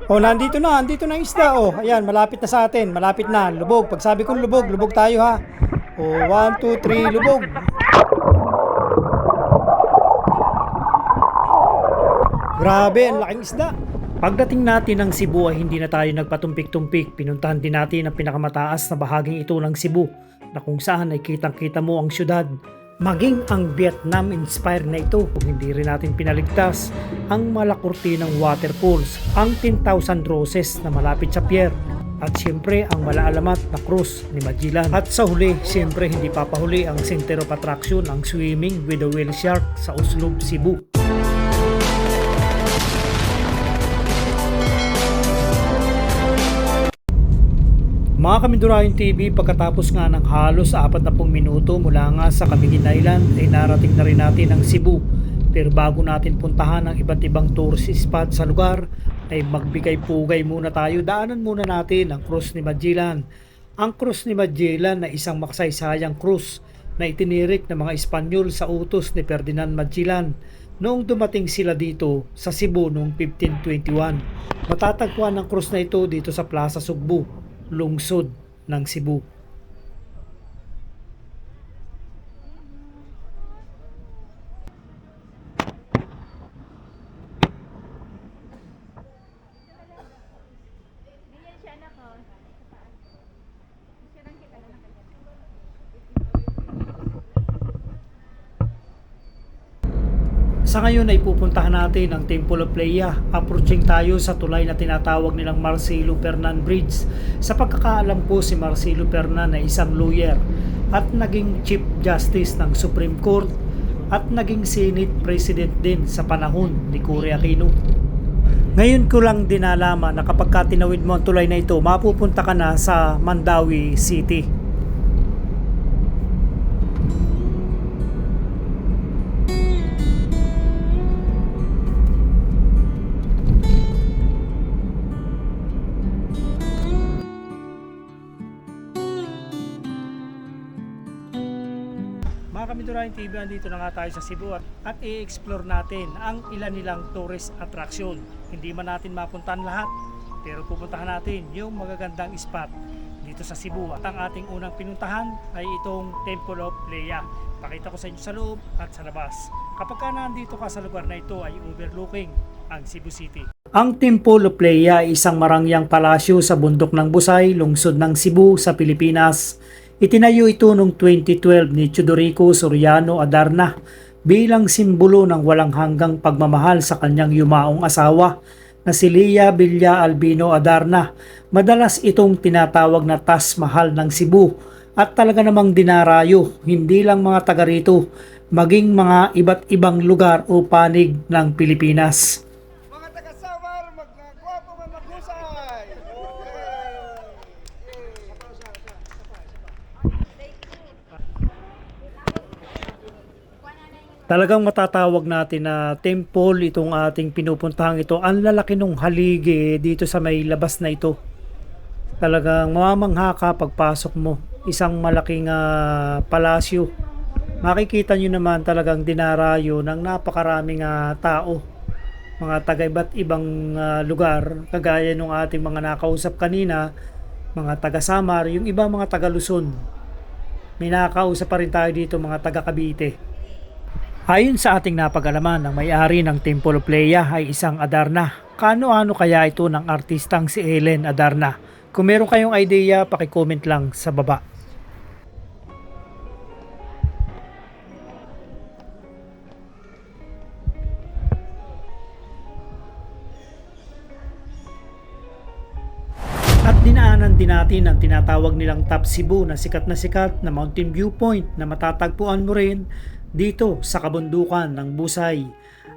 Oh, nandito na ang isda. Oh, ayan, malapit na sa atin. Malapit na. Lubog. Pag sabi kong lubog, lubog tayo ha. Oh, 1, 2, 3, lubog. Grabe, ang laking isda. Pagdating natin ng Cebu ay hindi na tayo nagpatumpik-tumpik. Pinuntahan din natin ang pinakamataas na bahaging ito ng Cebu na kung saan ay kitang-kita mo ang syudad. Maging ang Vietnam-inspired na ito kung hindi rin natin pinaligtas ang malakurtinang waterfalls, ang 10,000 roses na malapit sa pier, at siyempre ang malaalamat na krus ni Magellan. At sa huli, siyempre hindi papahuli ang center of attraction, ang swimming with the whale shark sa Uslob, Cebu. Mga Kamindurahin TV, pagkatapos nga ng halos 40 minuto mula nga sa Camiguin Island ay narating na rin natin ang Cebu. Pero bago natin puntahan ang iba't ibang tourist spot sa lugar ay magbigay-pugay muna tayo. Daanan muna natin ang Krus ni Magellan. Ang Krus ni Magellan na isang makasaysayang krus na itinirik ng mga Espanyol sa utos ni Ferdinand Magellan noong dumating sila dito sa Cebu noong 1521. Matatagpuan ang krus na ito dito sa Plaza Sugbo, lungsod ng Cebu. Sa ngayon ay pupuntahan natin ang Temple of Leia. Approaching tayo sa tulay na tinatawag nilang Marcelo Fernan Bridge. Sa pagkakaalam ko, si Marcelo Fernan ay isang lawyer at naging Chief Justice ng Supreme Court at naging Senate President din sa panahon ni Cory Aquino. Ngayon ko lang din nalaman na kapag tinawid mo ang tulay na ito, mapupunta ka na sa Mandawi City. Mga Kamindurahin TV, andito na nga tayo sa Cebu at i-explore natin ang ilan nilang tourist attraction. Hindi man natin mapuntahan lahat, pero pupuntahan natin yung magagandang spot dito sa Cebu. At ang ating unang pinuntahan ay itong Temple of Leia. Pakita ko sa inyo sa loob at sa labas. Kapag ka nandito ka sa lugar na ito ay overlooking ang Cebu City. Ang Temple of Leia ay isang marangyang palasyo sa bundok ng Busay, lungsod ng Cebu sa Pilipinas. Itinayo ito noong 2012 ni Teodorico Soriano Adarna bilang simbolo ng walang hanggang pagmamahal sa kanyang yumaong asawa na si Lea Villa Albino Adarna. Madalas itong tinatawag na Taj Mahal ng Cebu at talaga namang dinarayo hindi lang mga taga rito, maging mga iba't ibang lugar o panig ng Pilipinas. Talagang matatawag natin na temple itong ating pinupuntahan ito. Ang lalaki nung haligi dito sa may labas na ito. Talagang mamamangha ka pagpasok mo. Isang malaking palasyo. Makikita nyo naman talagang dinarayo ng napakaraming tao. Mga taga iba't ibang lugar. Kagaya nung ating mga nakausap kanina. Mga taga Samar. Yung iba mga taga Luzon. May nakausap pa rin tayo dito mga taga Cavite. Ayon sa ating napag-alaman, ang may-ari ng Temple of Leia ay isang Adarna. Kano-ano kaya ito ng artistang si Ellen Adarna? Kung meron kayong idea, paki-comment lang sa baba. At dinaanan din natin ang tinatawag nilang Top Cebu na sikat na mountain viewpoint na matatagpuan mo rin dito sa kabundukan ng Busay.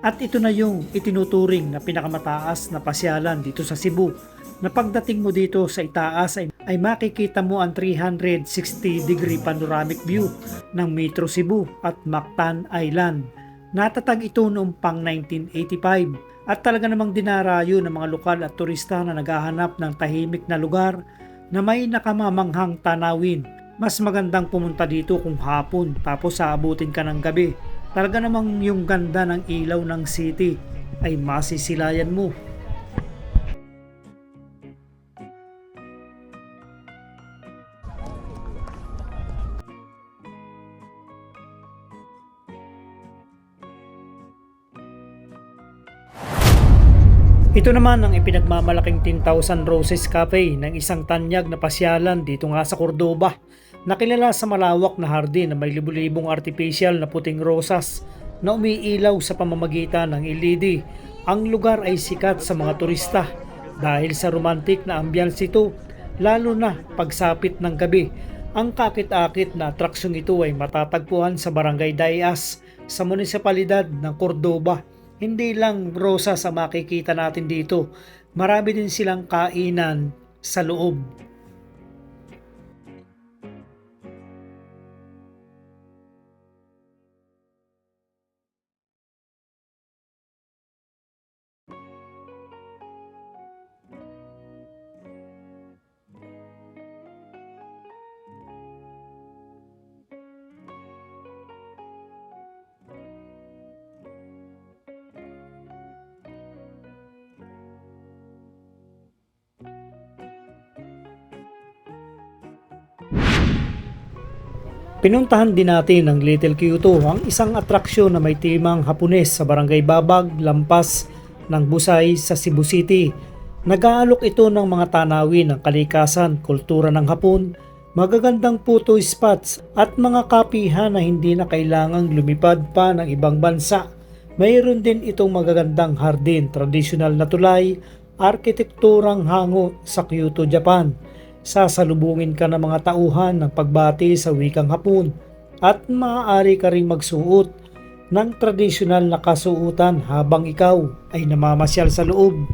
At ito na yung itinuturing na pinakamataas na pasyalan dito sa Cebu. Na pagdating mo dito sa itaas ay makikita mo ang 360-degree panoramic view ng Metro Cebu at Mactan Island. Natatag ito noong pang 1985 at talaga namang dinarayo ng mga lokal at turista na naghahanap ng tahimik na lugar na may nakamamanghang tanawin. Mas magandang pumunta dito kung hapon tapos aabutin ka ng gabi. Talaga namang yung ganda ng ilaw ng city ay masisilayan mo. Ito naman ang ipinagmamalaking 10,000 Roses Cafe ng isang tanyag na pasyalan dito nga sa Cordoba, na kilala sa malawak na hardin na may libu-libong artificial na puting rosas na umiilaw sa pamamagitan ng LED. Ang lugar ay sikat sa mga turista dahil sa romantic na ambience ito, lalo na pagsapit ng gabi. Ang kakit-akit na atraksyong ito ay matatagpuan sa Barangay Dayas sa munisipalidad ng Cordoba. Hindi lang rosas ang makikita natin dito, marami din silang kainan sa loob. Pinuntahan din natin ang Little Kyoto, ang isang atraksyon na may timang Hapones sa Barangay Babag, lampas ng Busay sa Cebu City. Nag-aalok ito ng mga tanawin ng kalikasan, kultura ng Hapon, magagandang photo spots at mga kapihan na hindi na kailangang lumipad pa ng ibang bansa. Mayroon din itong magagandang hardin, tradisyonal na tulay, arkitekturang hango sa Kyoto, Japan. Sasalubungin ka ng mga tauhan ng pagbati sa wikang Hapon at maaari ka ring magsuot ng tradisyonal na kasuotan habang ikaw ay namamasyal sa loob.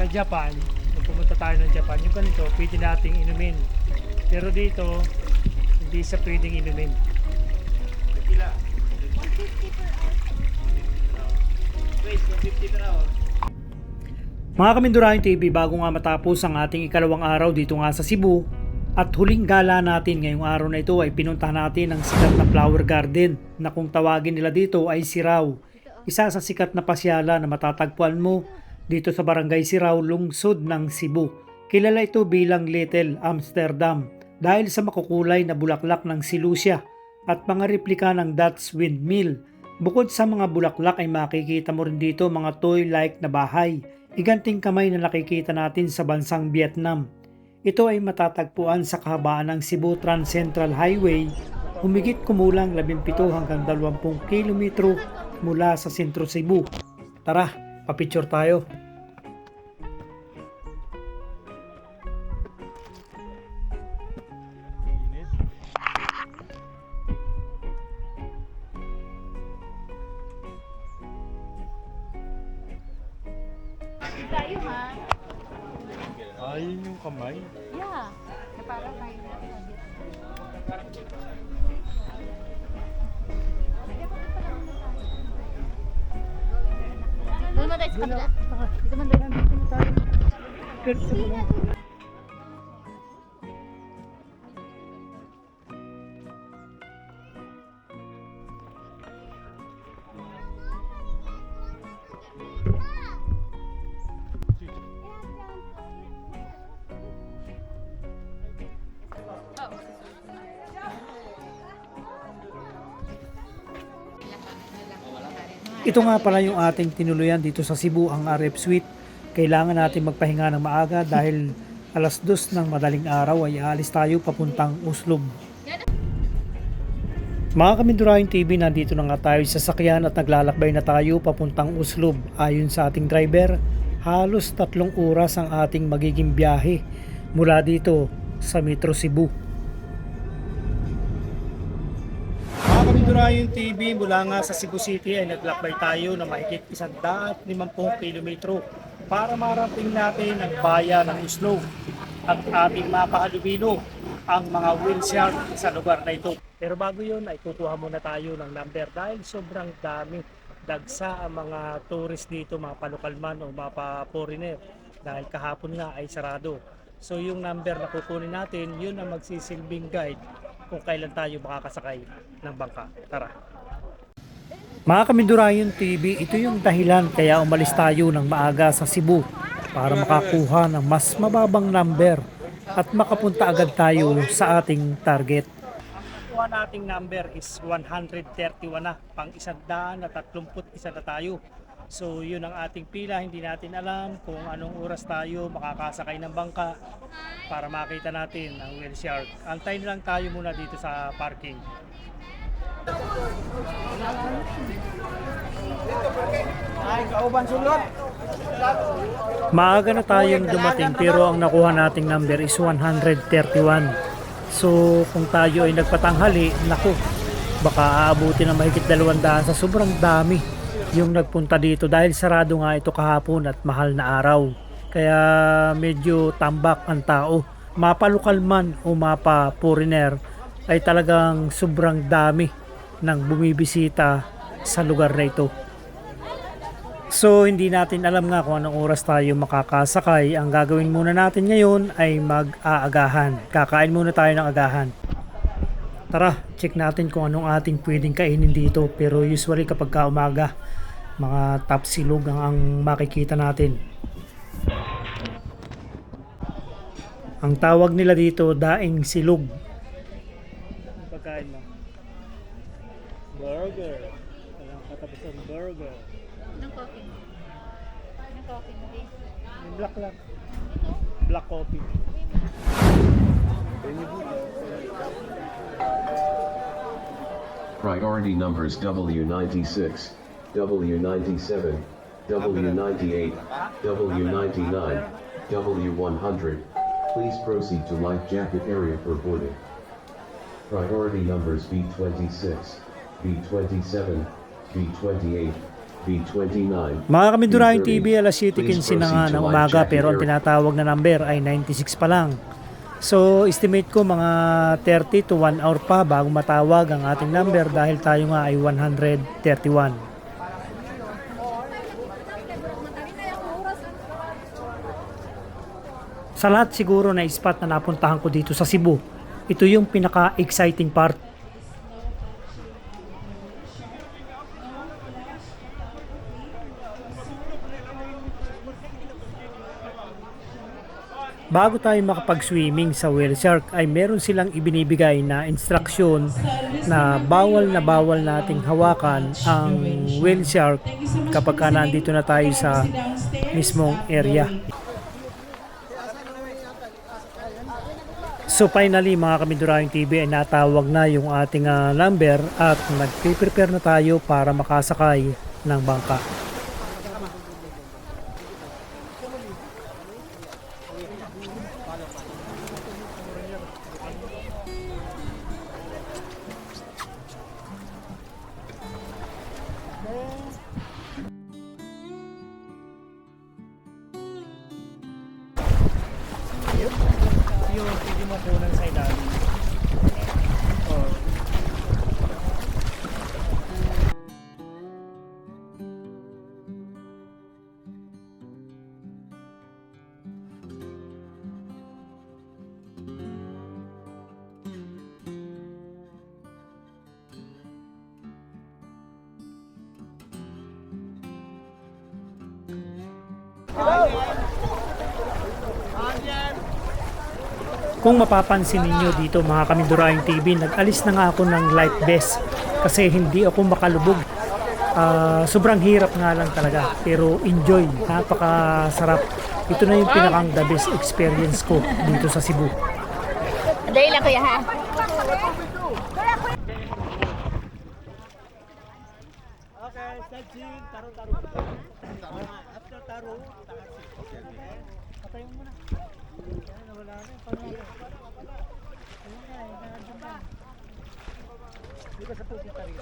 Sa Japan, kung pumunta tayo ng Japan, yung ganito, pwede nating inumin. Pero dito, hindi sa pwedeng inumin. Tequila. 150 per hour. Wait, 150 per hour. Mga Kamindurahin TV, bago nga matapos ang ating ikalawang araw dito nga sa Cebu, at huling gala natin ngayong araw na ito ay pinuntahan natin ang sikat na flower garden na kung tawagin nila dito ay Sirao. Isa sa sikat na pasyala na matatagpuan mo dito sa Barangay Sirao, lungsod ng Cebu. Kilala ito bilang Little Amsterdam dahil sa makukulay na bulaklak ng silusya at mga replika ng Dutch windmill. Bukod sa mga bulaklak ay makikita mo rin dito mga toy-like na bahay, iganting kamay na nakikita natin sa bansang Vietnam. Ito ay matatagpuan sa kahabaan ng Cebu Trans-Central Highway, humigit kumulang 17 hanggang 20 kilometro mula sa sentro Cebu. Tara, papicture tayo. Tayo ha? Ayun yung kamay. Yeah. Na parang kayo na. Doon mo tayo sa kabila. Dito man tayo. Ito nga pala yung ating tinuluyan dito sa Cebu, ang RF Suite. Kailangan natin magpahinga ng maaga dahil alas 2 ng madaling araw ay aalis tayo papuntang Uslob. Mga Kamindurahin TV, nandito na nga tayo sa sasakyan at naglalakbay na tayo papuntang Uslob. Ayon sa ating driver, halos 3 oras ang ating magiging biyahe mula dito sa Metro Cebu. Mga Kamindurahin TV, mula nga sa Cebu City ay naglakbay tayo na mahigit 150 kilometro para marating natin ang bayan ng Uslob at ating makahalubilo ang mga whale shark sa lugar na ito. Pero bago yun ay kukuha muna tayo ng number dahil sobrang dami dagsa ang mga tourist dito, mga palokal man o mga pa-foreigner dahil kahapon nga ay sarado. So yung number na kukunin natin, yun ang magsisilbing guide kung kailan tayo makakasakay ng bangka. Tara! Mga Kamindurayon TV, ito yung dahilan kaya umalis tayo ng maaga sa Cebu para makakuha ng mas mababang number at makapunta agad tayo sa ating target. Kuha nating number is 131 na, pang 131 na tayo. So yun ang ating pila, hindi natin alam kung anong oras tayo makakasakay ng bangka para makita natin ang whale shark. Antayin lang tayo muna dito sa parking. Maaga na tayong dumating pero ang nakuha nating number is 131. So kung tayo ay nagpatanghali, naku, baka aabuti na mahigit 200 sa sobrang dami yung nagpunta dito dahil sarado nga ito kahapon at mahal na araw. Kaya medyo tambak ang tao. Mapalokal man o mapa foreigner ay talagang sobrang dami ng bumibisita sa lugar na ito. So hindi natin alam nga kung anong oras tayo makakasakay. Ang gagawin muna natin ngayon ay mag-aagahan. Kakain muna tayo ng agahan. Tara, check natin kung anong ating pwedeng kainin dito. Pero usually kapag umaga, mga top silog ang makikita natin. Ang tawag nila dito, daing silog. Ang pagkain mo? Burger. Walang katapusan burger. Anong coffee? Anong coffee mo, babe? Yung black lang. Black coffee. Priority numbers W96, W97, W98, W99, W100. Please proceed to life jacket area for boarding. Priority numbers B26, B27, B28, B29. Mga Kamindurayon B30. TV, alas 7:15 na nga ng umaga pero ang tinatawag na number ay 96 pa lang. So estimate ko mga 30 to 1 hour pa bago matawag ang ating number dahil tayo nga ay 131. Sa lahat siguro na spot na napuntahan ko dito sa Cebu, ito yung pinaka-exciting part. Bago tayo makapag-swimming sa whale shark ay meron silang ibinibigay na instruksyon na bawal nating hawakan ang whale shark kapag nandito na tayo sa mismong area. So finally mga Kamindurayon TV ay natawag na yung ating number at nag-prepare na tayo para makasakay ng bangka. Yung pwede mo kunan sa ilalim. Oh. Kung mapapansin ninyo dito mga Kamindurayon TV, nag-alis na nga ako ng life vest kasi hindi ako makalubog. Sobrang hirap nga lang talaga pero enjoy, napakasarap. Ito na yung pinakang the best experience ko dito sa Cebu. Dahil lang kuya ha. Okay, stretching, taro-taro. After taro, okay. Patay mo muna. Wala na, di ba sa pupunta rito?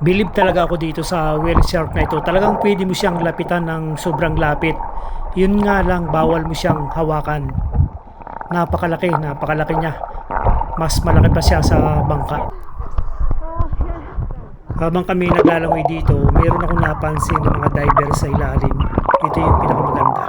Believe talaga ako dito sa whale shark na ito. Talagang pwede mo siyang lapitan ng sobrang lapit. Yun nga lang, bawal mo siyang hawakan. Napakalaki niya. Mas malaki pa siya sa bangka. Habang kami naglalangoy dito, mayroon akong napansin ng mga divers sa ilalim. Ito yung pinakamaganda.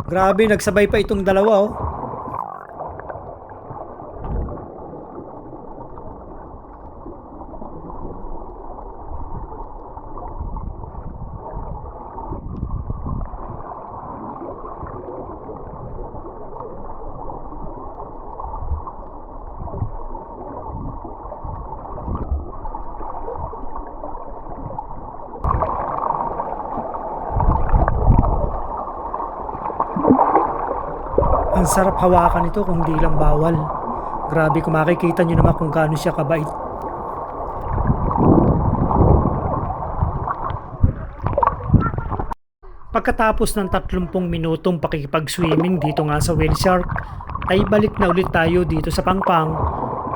Grabe, nagsabay pa itong dalawa oh. Ang sarap hawakan ito kung di lang bawal. Grabe, kung makikita nyo naman kung gaano siya kabait. Pagkatapos ng 30 minutong pakikipag-swimming dito nga sa whale shark, ay balik na ulit tayo dito sa Pangpang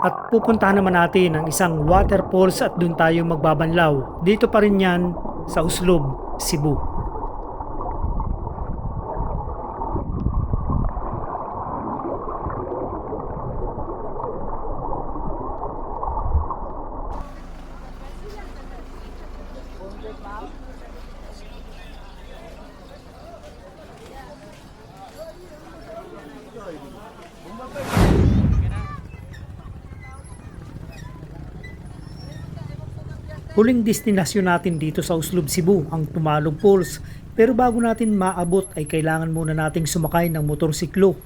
at pupuntahan naman natin ang isang waterfalls at dun tayo magbabanlaw. Dito pa rin yan sa Uslob, Cebu. Huling destinasyon natin dito sa Uslob, Cebu, ang Tumalog Falls. Pero bago natin maabot ay kailangan muna nating sumakay ng motorsiklo.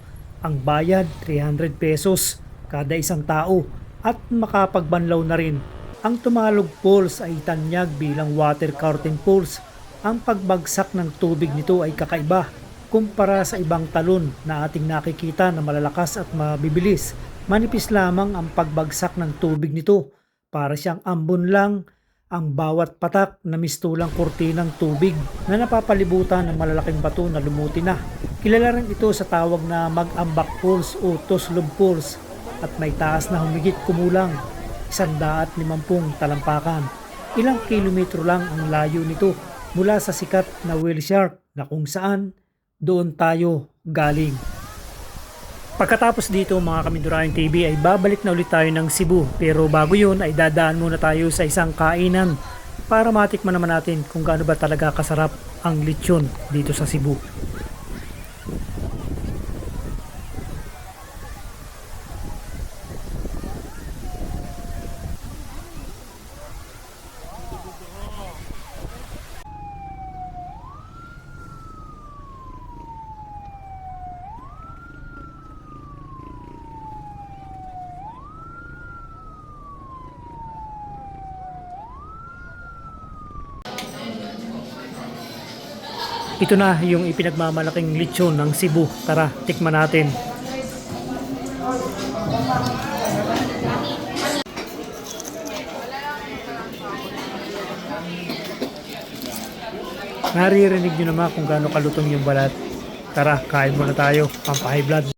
Ang bayad 300 pesos kada isang tao at makapagbanlaw na rin. Ang Tumalog Falls ay tanyag bilang water curtain falls. Ang pagbagsak ng tubig nito ay kakaiba kumpara sa ibang talon na ating nakikita na malalakas at mabibilis. Manipis lamang ang pagbagsak ng tubig nito. Para siyang ambon lang ang bawat patak na mistulang kurtinang tubig na napapalibutan ng malalaking bato na lumuti na. Kilala rin ito sa tawag na Mag-ambak Falls o Toslob Falls at may taas na humigit kumulang 150 talampakan. Ilang kilometro lang ang layo nito mula sa sikat na whale shark na kung saan doon tayo galing. Pagkatapos dito mga Kamindurahin TV ay babalik na ulit tayo ng Cebu, pero bago yun ay dadaan muna tayo sa isang kainan para matikman naman natin kung gaano ba talaga kasarap ang lechon dito sa Cebu. Ito na yung ipinagmamalaking lechon ng Cebu. Tara, tikman natin. Naririnig nyo naman kung gaano kalutong yung balat. Tara, kain muna tayo, pampahay blood.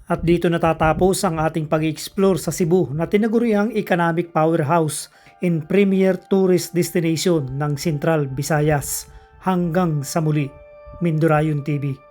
At dito natatapos ang ating pag-explore sa Cebu na tinaguriang economic powerhouse and premier tourist destination ng Central Visayas. Hanggang sa muli, Mindurayon TV.